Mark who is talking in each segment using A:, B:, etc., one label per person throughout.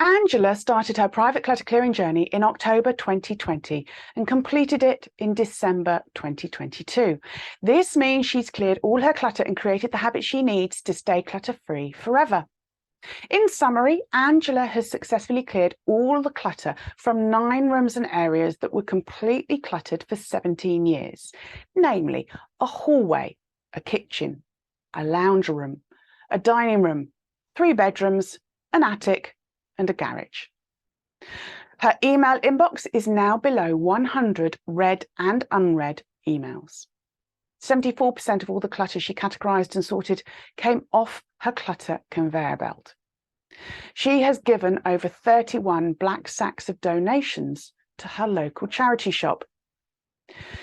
A: Angela started her private clutter clearing journey in October 2020 and completed it in December 2022. This means she's cleared all her clutter and created the habit she needs to stay clutter-free forever. In summary, Angela has successfully cleared all the clutter from 9 rooms and areas that were completely cluttered for 17 years, namely a hallway, a kitchen, a lounge room, a dining room, 3 bedrooms, an attic, and a garage. Her email inbox is now below 100 read and unread emails. 74% of all the clutter she categorised and sorted came off her clutter conveyor belt. She has given over 31 black sacks of donations to her local charity shop.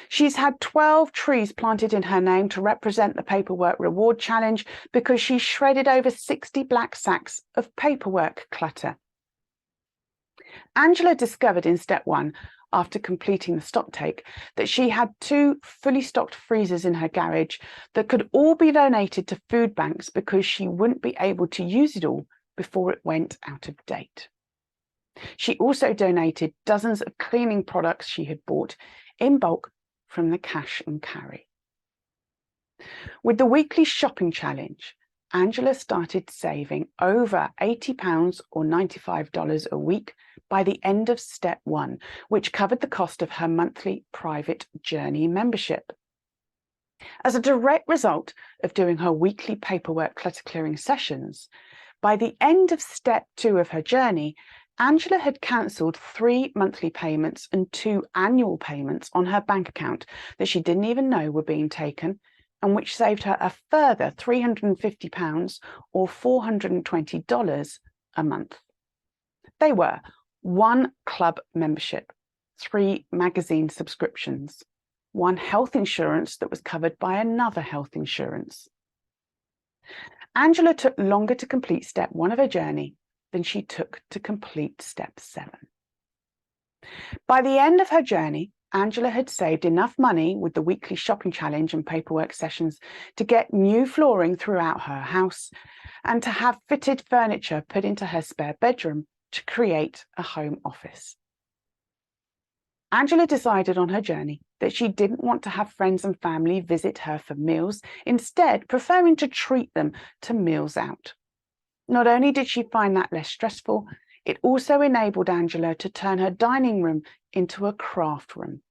A: She's had 12 trees planted in her name to represent the Paperwork Reward Challenge because she shredded over 60 black sacks of paperwork clutter. Angela discovered in step 1, after completing the stock take, that she had 2 fully stocked freezers in her garage that could all be donated to food banks because she wouldn't be able to use it all before it went out of date. She also donated dozens of cleaning products she had bought in bulk from the cash and carry. With the weekly shopping challenge, Angela started saving over £80 or $95 a week by the end of step 1, which covered the cost of her monthly private journey membership. As a direct result of doing her weekly paperwork clutter clearing sessions, by the end of step 2 of her journey, Angela had cancelled 3 monthly payments and 2 annual payments on her bank account that she didn't even know were being taken, and which saved her a further £350 or $420 a month. They were 1 club membership, 3 magazine subscriptions, 1 health insurance that was covered by another health insurance. Angela took longer to complete step 1 of her journey than she took to complete step 7. By the end of her journey, Angela had saved enough money with the weekly shopping challenge and paperwork sessions to get new flooring throughout her house and to have fitted furniture put into her spare bedroom to create a home office. Angela decided on her journey that she didn't want to have friends and family visit her for meals, instead preferring to treat them to meals out. Not only did she find that less stressful, it also enabled Angela to turn her dining room into a craft room.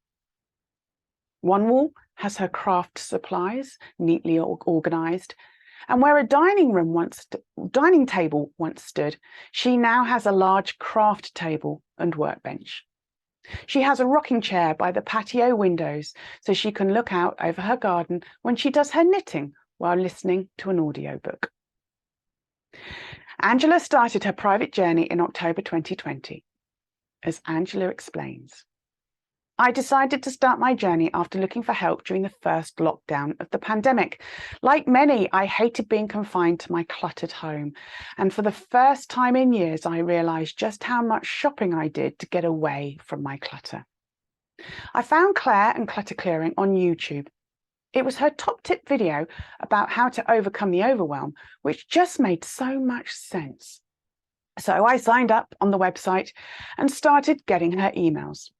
A: One wall has her craft supplies neatly organised, and where a dining table once stood, she now has a large craft table and workbench. She has a rocking chair by the patio windows so she can look out over her garden when she does her knitting while listening to an audiobook. Angela started her private journey in October 2020. As Angela explains, I decided to start my journey after looking for help during the first lockdown of the pandemic. Like many, I hated being confined to my cluttered home. And for the first time in years, I realized just how much shopping I did to get away from my clutter. I found Clare and Clutter Clearing on YouTube. It was her top tip video about how to overcome the overwhelm, which just made so much sense. So I signed up on the website and started getting her emails.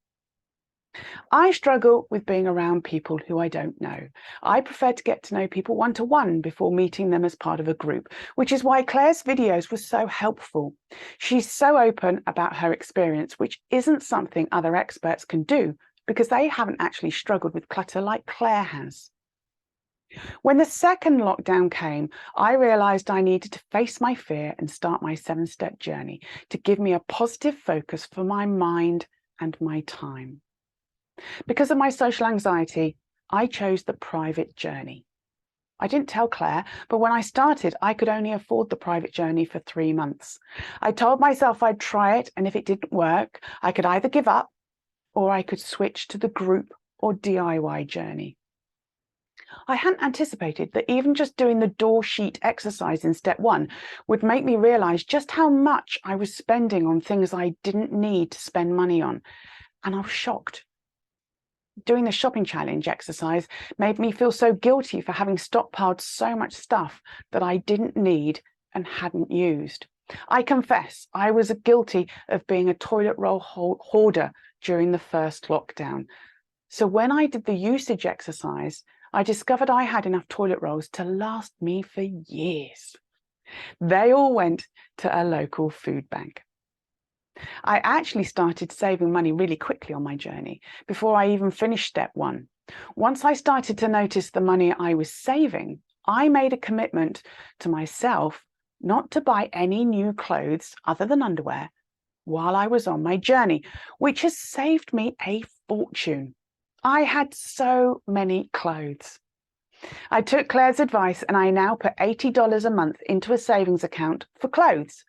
A: I struggle with being around people who I don't know. I prefer to get to know people one-to-one before meeting them as part of a group, which is why Clare's videos were so helpful. She's so open about her experience, which isn't something other experts can do because they haven't actually struggled with clutter like Clare has. When the second lockdown came, I realised I needed to face my fear and start my 7-step journey to give me a positive focus for my mind and my time. Because of my social anxiety, I chose the private journey. I didn't tell Clare, but when I started, I could only afford the private journey for 3 months. I told myself I'd try it, and if it didn't work, I could either give up or I could switch to the group or DIY journey. I hadn't anticipated that even just doing the door sheet exercise in step 1 would make me realise just how much I was spending on things I didn't need to spend money on, and I was shocked. Doing the shopping challenge exercise made me feel so guilty for having stockpiled so much stuff that I didn't need and hadn't used. I confess I was guilty of being a toilet roll hoarder during the first lockdown. So when I did the usage exercise, I discovered I had enough toilet rolls to last me for years. They all went to a local food bank. I actually started saving money really quickly on my journey before I even finished step one. Once I started to notice the money I was saving, I made a commitment to myself not to buy any new clothes other than underwear while I was on my journey, which has saved me a fortune. I had so many clothes. I took Claire's advice and I now put $80 a month into a savings account for clothes.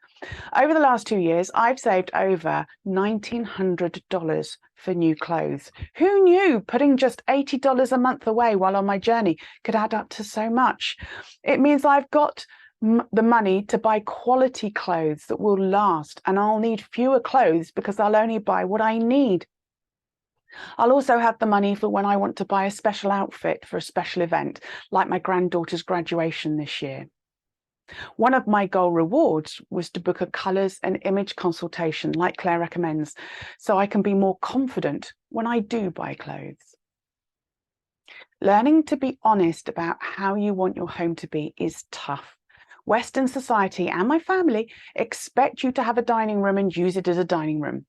A: Over the last 2 years, I've saved over $1,900 for new clothes. Who knew putting just $80 a month away while on my journey could add up to so much? It means I've got the money to buy quality clothes that will last, and I'll need fewer clothes because I'll only buy what I need. I'll also have the money for when I want to buy a special outfit for a special event, like my granddaughter's graduation this year. One of my goal rewards was to book a colours and image consultation like Claire recommends, so I can be more confident when I do buy clothes. Learning to be honest about how you want your home to be is tough. Western society and my family expect you to have a dining room and use it as a dining room.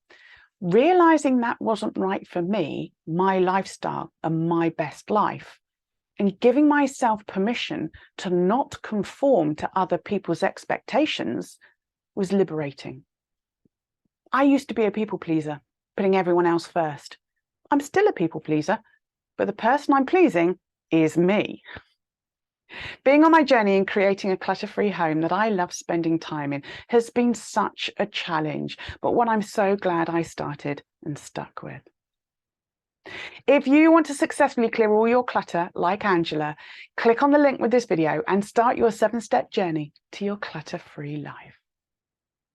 A: Realizing that wasn't right for me, my lifestyle and my best life, and giving myself permission to not conform to other people's expectations was liberating. I used to be a people pleaser, putting everyone else first. I'm still a people pleaser, but the person I'm pleasing is me. Being on my journey and creating a clutter-free home that I love spending time in has been such a challenge, but one I'm so glad I started and stuck with. If you want to successfully clear all your clutter, like Angela, click on the link with this video and start your 7-step journey to your clutter-free life.